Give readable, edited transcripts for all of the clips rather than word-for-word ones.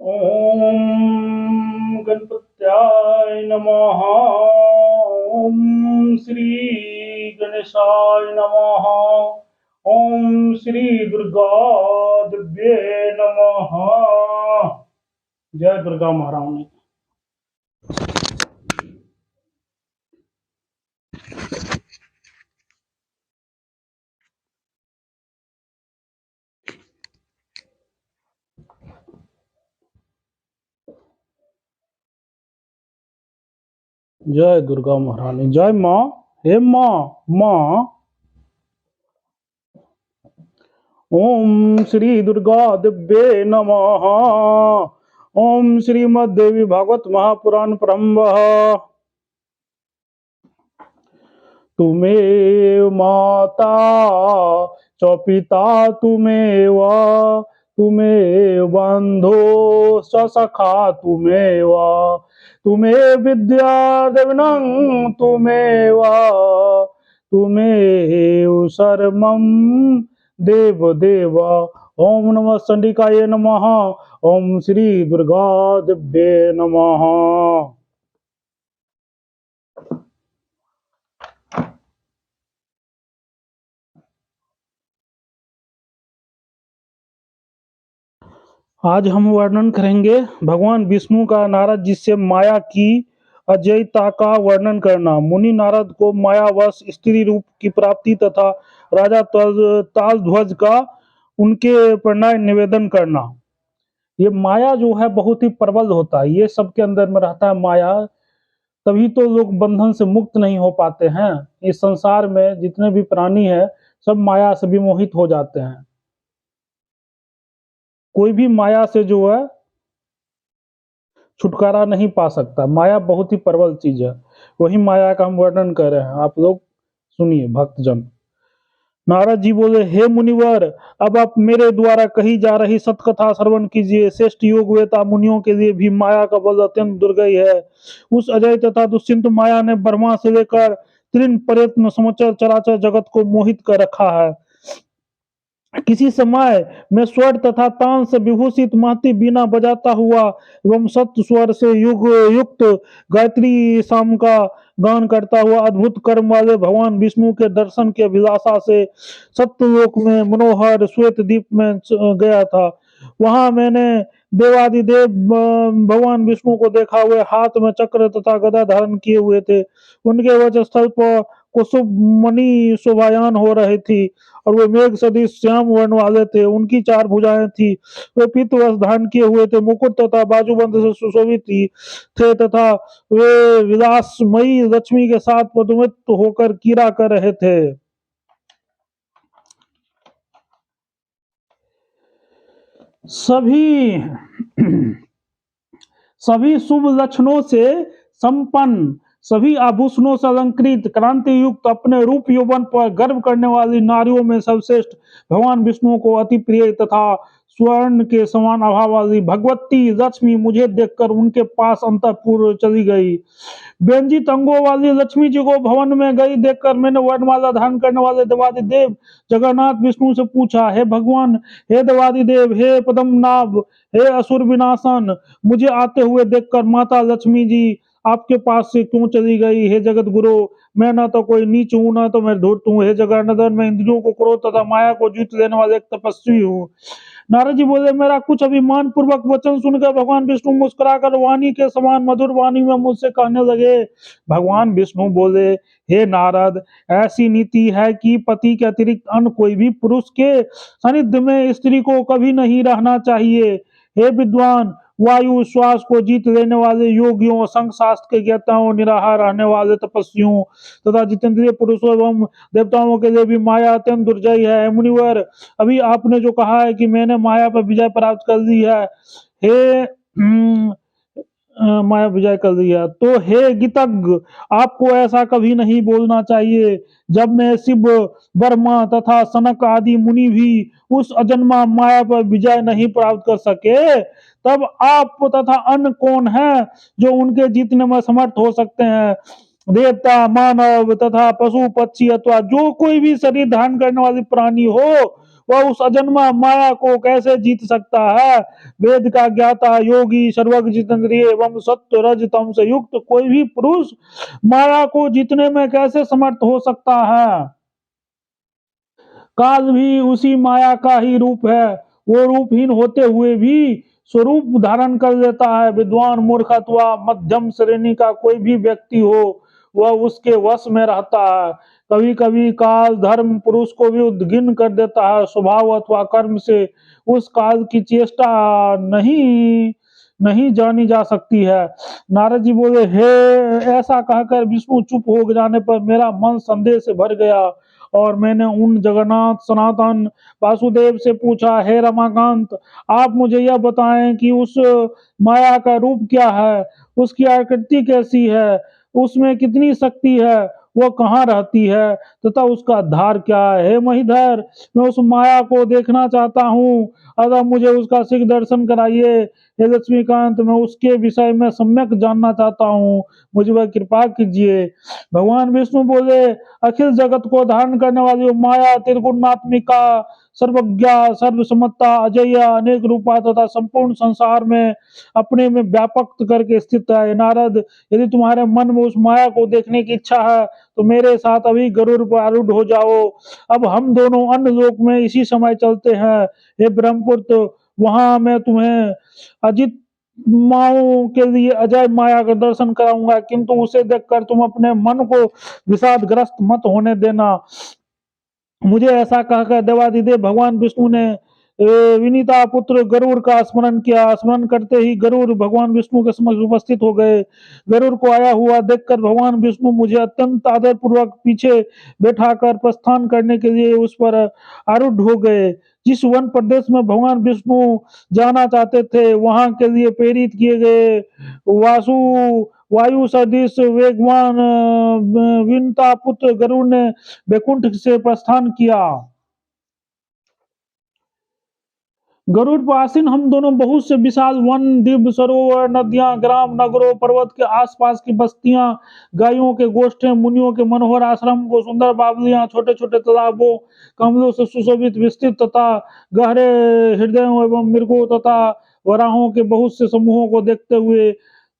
ओम गणपत्याय नमः। ओम श्री गणेशाय नमः। ओम श्री दुर्गा दिव्ये नमः। जय दुर्गा महारानी। जय दुर्गा महारानी। जय माँ। हे माँ। माँ। ओम श्री दुर्गा दिव्ये नमः। ओम श्रीमद्देवी भागवत महापुराण प्रारंभ। तुमेव माता च पिता तुमेव, तुमेव बंधो च सखा तुमेव, तुमेव विद्या देवनं तुमेव, तुमेव सर्वं देव देव। ओम नमः चंडिकाय नमः। ओम श्री दुर्गा दिव्ये नमः। आज हम वर्णन करेंगे भगवान विष्णु का नारद जी से माया की अजयता का वर्णन करना। मुनि नारद को मायावश स्त्री रूप की प्राप्ति तथा राजा तालध्वज का उनके प्रणय निवेदन करना। ये माया जो है बहुत ही प्रबल होता है, ये सबके अंदर में रहता है माया, तभी तो लोग बंधन से मुक्त नहीं हो पाते हैं। इस संसार में जितने भी प्राणी हैं सब माया से विमोहित हो जाते हैं। कोई भी माया से जो है छुटकारा नहीं पा सकता। माया बहुत ही प्रबल चीज है, वही माया का हम वर्णन कर रहे हैं। आप लोग सुनिए भक्तजन। नारद जी बोले, हे मुनिवर, अब आप मेरे द्वारा कही जा रही सतकथा श्रवण कीजिए। श्रेष्ठ योग वेता मुनियों के लिए भी माया का बल अत्यंत दुर्गई है। उस अजय तथा दुष्चिंत माया ने ब्रह्मा से लेकर तीन प्रयत्न समचर चराचर जगत को मोहित कर रखा है। किसी समय मैं स्वर तथा तान से विभूषित महती बीना बजाता हुआ एवं सत्य स्वर से युग युक्त गायत्री शाम का गान करता हुआ अद्भुत कर्म वाले भगवान विष्णु के दर्शन के अभिलाषा से सत्यलोक में मनोहर श्वेत द्वीप में गया था। वहां मैंने देवादिदेव भगवान विष्णु को देखा। हुए हाथ में चक्र तथा गदा धारण किए हुए थे। उनके वक्षस्थल पर कुसुम मणि शोभायान हो रही थी और वे मेघ सदृश श्याम वर्ण वाले थे। उनकी चार भुजाएं थी। वे पीत वस्त्र धारण किए हुए थे। मुकुट तथा बाजूबंद से सुशोभित थे तथा वे विलासमयी लक्ष्मी के साथ पदुमित होकर कीड़ा कर रहे थे। सभी सभी शुभ लक्षणों से संपन्न, सभी आभूषणों से अलंकृत, क्रांति युक्त, अपने रूप यौवन पर गर्व करने वाली नारियों में सर्वश्रेष्ठ भगवान विष्णु को अति प्रिय तथा स्वर्ण के समान आभा वाली भगवती लक्ष्मी मुझे देखकर उनके पास अंतःपुर चली गई। व्यंजित अंगों वाली लक्ष्मी जी को भवन में गई देखकर मैंने वर्णमाला धारण करने वाले देवादिदेव जगन्नाथ विष्णु से पूछा, हे भगवान, हे देवादिदेव, हे पद्मनाभ, हे असुर विनाशन, मुझे आते हुए देखकर माता लक्ष्मी जी आपके पास से क्यों चली गई? हे जगत गुरु, मैं ना तो कोई नीच हूं ना तो मैं धूर्त हूं। हे जगन्नाथ, मैं इंद्रियों को क्रोध तथा माया को जीत लेने वाले एक तपस्वी हूँ। नारद जी बोले, मेरा कुछ अभिमान पूर्वक वचन सुनकर भगवान विष्णु मुस्कुराकर वाणी के समान मधुर वाणी में मुझसे कहने लगे। भगवान विष्णु बोले, हे नारद, ऐसी नीति है कि पति के अतिरिक्त अन्य कोई भी पुरुष के सानिध्य में स्त्री को कभी नहीं रहना चाहिए। हे विद्वान, वायु श्वास को जीत लेने वाले योगियों, संघ शास्त्र के ज्ञाताओं, निराहार रहने वाले तपस्वियों तथा जितेंद्रिय पुरुषों एवं देवताओं के लिए भी माया अत्यंत दुर्जय है। मुनिवर, अभी आपने जो कहा है कि मैंने माया पर विजय प्राप्त कर ली है, हे माया विजय कर लिया, तो हे गीतज्ञ, आपको ऐसा कभी नहीं बोलना चाहिए। जब मैं शिव, ब्रह्मा तथा सनक आदि मुनि भी उस अजन्मा माया पर विजय नहीं प्राप्त कर सके, तब आप तथा अन्य कौन है जो उनके जीतने में समर्थ हो सकते हैं? देवता, मानव तथा पशु पक्षी अथवा जो कोई भी शरीर धारण करने वाली प्राणी हो, वह उस अजन्मा माया को कैसे जीत सकता है? वेद का ज्ञाता, योगी, सर्वज्ञ, जितेंद्रिय एवं सत्व रज तम से युक्त कोई भी पुरुष माया को जीतने में कैसे समर्थ हो सकता है? काल भी उसी माया का ही रूप है। वो रूपहीन होते हुए भी स्वरूप धारण कर लेता है। विद्वान, मूर्ख अथवा मध्यम श्रेणी का कोई भी व्यक्ति हो, वह उसके वश में रहता है। कभी कभी काल धर्म पुरुष को भी उद्गिन कर देता है। स्वभाव अथवा कर्म से उस काल की चेष्टा नहीं नहीं जानी जा सकती है। नारद जी बोले, हे, ऐसा कहकर विष्णु चुप हो जाने पर मेरा मन संदेह से भर गया और मैंने उन जगन्नाथ सनातन वासुदेव से पूछा, हे रमाकांत, आप मुझे यह बताएं कि उस माया का रूप क्या है, उसकी आकृति कैसी है, उसमें कितनी शक्ति है, वह कहाँ रहती है तथा उसका धार क्या है? हे महीधर, मैं उस माया को देखना चाहता हूँ, अतः मुझे उसका शीघ्र दर्शन कराइए। हे लक्ष्मीकांत, मैं उसके विषय में सम्यक जानना चाहता हूँ, मुझ पर कृपा कीजिए। भगवान विष्णु बोले, अखिल जगत को धारण करने वाली वो माया त्रिगुणात्मिका, सर्वज्ञा, सर्वसमता, अजय, अनेक रूपा तथा संपूर्ण संसार में अपने में व्यापक करके स्थित है। नारद, यदि तुम्हारे मन में उस माया को देखने की इच्छा है तो मेरे साथ अभी गरुड़ पर आरूढ़ हो जाओ। अब हम दोनों अन्य लोक में इसी समय चलते हैं। हे ब्रह्मपुत्र, वहां मैं तुम्हें अजित माओ के लिए अजय माया का दर्शन कराऊंगा, किंतु उसे देखकर तुम अपने मन को विषादग्रस्त मत होने देना। मुझे ऐसा कहकर देवादिदेव भगवान विष्णु ने विनीता पुत्र गरुड़ का स्मरण किया। स्मरण करते ही गरुड़ भगवान विष्णु के समक्ष उपस्थित हो गए। गरुड़ को आया हुआ देखकर भगवान विष्णु मुझे अत्यंत आदर पूर्वक पीछे बैठाकर प्रस्थान करने के लिए उस पर आरूढ़ हो गए। जिस वन प्रदेश में भगवान विष्णु जाना चाहते थे, वहां के लिए प्रेरित किए गए वासु वायु सदृश वेगवान विनता पुत्र गरुड़ ने बैकुंठ से प्रस्थान किया। गरुड़ पर आसीन हम दोनों बहुत से विशाल वन, दिव्य सरोवर, नदियां, ग्राम, नगरों, पर्वत के आसपास की बस्तियां, गायों के गोष्ठे, मुनियों के मनोहर आश्रम को, सुंदर बावलियां, छोटे छोटे तालाबों, कमलों से सुशोभित विस्तृत तथा गहरे हृदयों एवं मृगों तथा वराहों के बहुत से समूहों को देखते हुए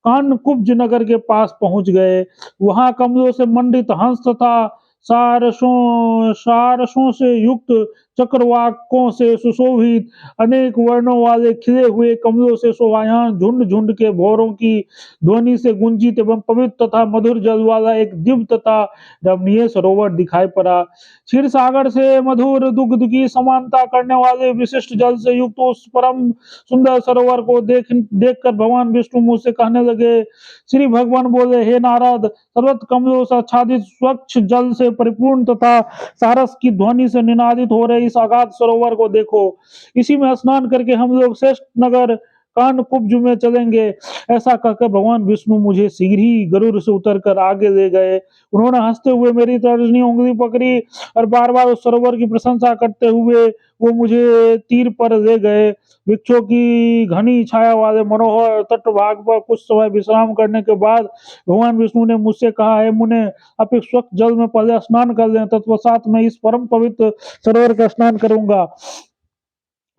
कानकुब्ज नगर के पास पहुंच गए। वहां कमलों से मंडित हंस तथा सारसों से युक्त चक्रवाकों से सुशोभित अनेक वर्णों वाले खिले हुए कमलों से शोभायमान झुंड झुंड के भौरों की ध्वनि से गुंजित एवं पवित्र तथा मधुर जल वाला एक दिव्य तथा रमणीय सरोवर दिखाई पड़ा। क्षीर सागर से मधुर दुग्ध की समानता करने वाले विशिष्ट जल से युक्त उस परम सुंदर सरोवर को देखकर भगवान विष्णु मुझ से कहने लगे। श्री भगवान बोले, हे नारद, सर्वत्र कमलों से आच्छादित स्वच्छ जल से परिपूर्ण तथा सारस की ध्वनि से निनादित हो रहे इस अगाध सरोवर को देखो। इसी में स्नान करके हम लोग श्रेष्ठ नगर कानकुब्ज में चलेंगे। ऐसा कहकर भगवान विष्णु मुझे शीघ्र ही गरुड़ से उतरकर आगे ले गए। उन्होंने हंसते हुए मेरी तर्जनी उंगली पकड़ी और बार बार उस सरोवर की प्रशंसा करते हुए वो मुझे तीर पर ले गए। वृक्षों की घनी छाया वाले मनोहर तटभाग पर कुछ समय विश्राम करने के बाद भगवान विष्णु ने मुझसे कहा, है मुने, आप एक स्वच्छ जल में पहले स्नान कर लें, तत्पश्चात मैं इस परम पवित्र सरोवर का स्नान करूंगा।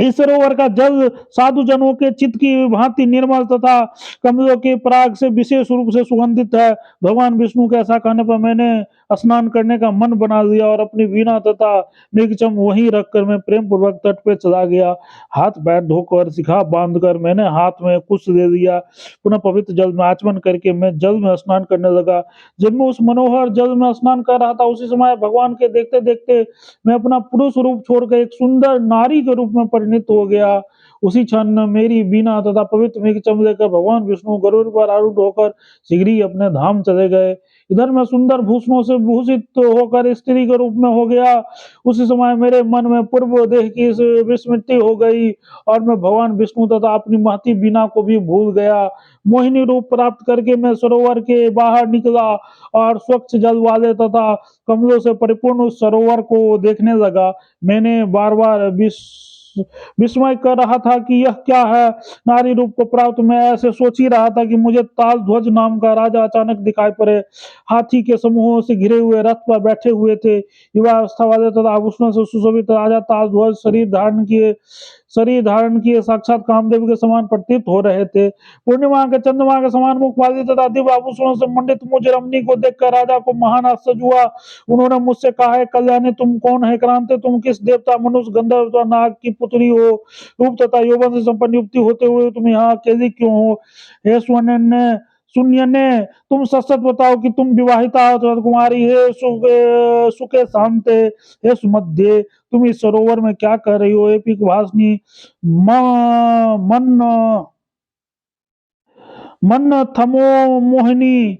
इस सरोवर का जल साधु जनों के चित्त की भांति निर्मल तथा कमलों के पराग से विशेष रूप से सुगंधित है। भगवान विष्णु के ऐसा कहने पर मैंने स्नान करने का मन बना लिया और अपनी वीणा तथा मृगचम वहीं रखकर मैं प्रेम पूर्वक तट पे चला गया। हाथ पैर धोकर शिखा बांधकर मैंने हाथ में कुश ले लिया। पुनः पवित्र जल में आचमन करके मैं जल में स्नान करने लगा। जब मैं उस मनोहर जल में स्नान कर रहा था, उसी समय भगवान के देखते देखते मैं अपना पुरुष रूप छोड़कर एक सुंदर नारी के रूप में परिणित हो गया। उसी क्षण मेरी बीना तथा पवित्र मृगचम लेकर भगवान विष्णु गरुड़ पर आरूढ़ होकर शीघ्र ही अपने धाम चले गए। इधर मैं सुंदर भूषणों से भूषित होकर स्त्री के रूप में हो गया। उसी समय मेरे मन में पूर्व देह की विस्मृति हो गई और मैं भगवान विष्णु तथा अपनी महती बीना को भी भूल गया। मोहिनी रूप प्राप्त करके मैं सरोवर के बाहर निकला और स्वच्छ जल वाले तथा कमलों से परिपूर्ण उस सरोवर को देखने लगा। मैंने बार बार विस्मय कर रहा था कि यह क्या है। नारी रूप को प्राप्त मैं ऐसे सोच ही रहा था कि मुझे ताल ध्वज नाम का राजा अचानक दिखाई पड़े। हाथी के समूहों से घिरे हुए रथ पर बैठे हुए थे। युवा अवस्था वाले तथा आभूषणों से सुशोभित राजा ताल ध्वज शरीर धारण किए साक्षात कामदेव के समान प्रतीत हो रहे थे। पूर्णिमा के चंद्रमा के समान मुख वाले तथा दिव्य आभूषणों से मंडित मुझ रमणी को देखकर राजा को महान आश्चर्य हुआ। उन्होंने मुझसे कहा है, कल्याणी तुम कौन है? क्रांति तुम किस देवता, मनुष्य, गंधर्व अथवा नाग की पुत्री हो? रूप तथा यौवन से संपन्न युक्ति होते हुए तुम यहाँ अकेली क्यों हो? हे शून्य ने तुम सच सच बताओ कि तुम विवाहिता हो अथवा कुमारी है? सुखे शांते हे सुमध्य, तुम इस सरोवर में क्या कर रही हो? एपिक भाषनी मन मन थमो मोहिनी,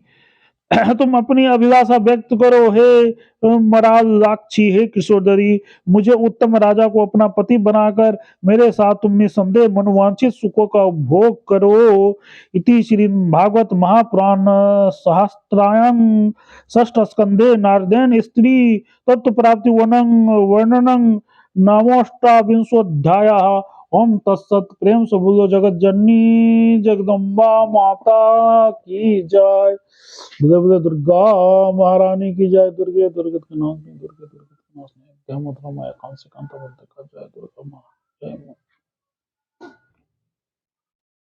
तुम अपनी अभिलाषा व्यक्त करो। हे मरालाक्षी, हे किशोरदरी, मुझे उत्तम राजा को अपना पति बनाकर मेरे साथ तुम निसंदेह मनोवांछित सुखों का उपभोग करो। इति श्री भागवत महापुराण सहस्त्रायण षष्ठ स्कंदे नारदेन स्त्री तत्व प्राप्ति वर्णनं नामोष्टाविंशोऽध्याय। ओम तत्सत। प्रेम से बोलो जगत जननी जगदम्बा माता की जय। बुधे बुधे दुर्गा महारानी की जय। दुर्गे दुर्गत के नाम दुर्गे दुर्गत के नाम जय। माता माया कांसी कांता जय दुर्गा माँ जय माँ।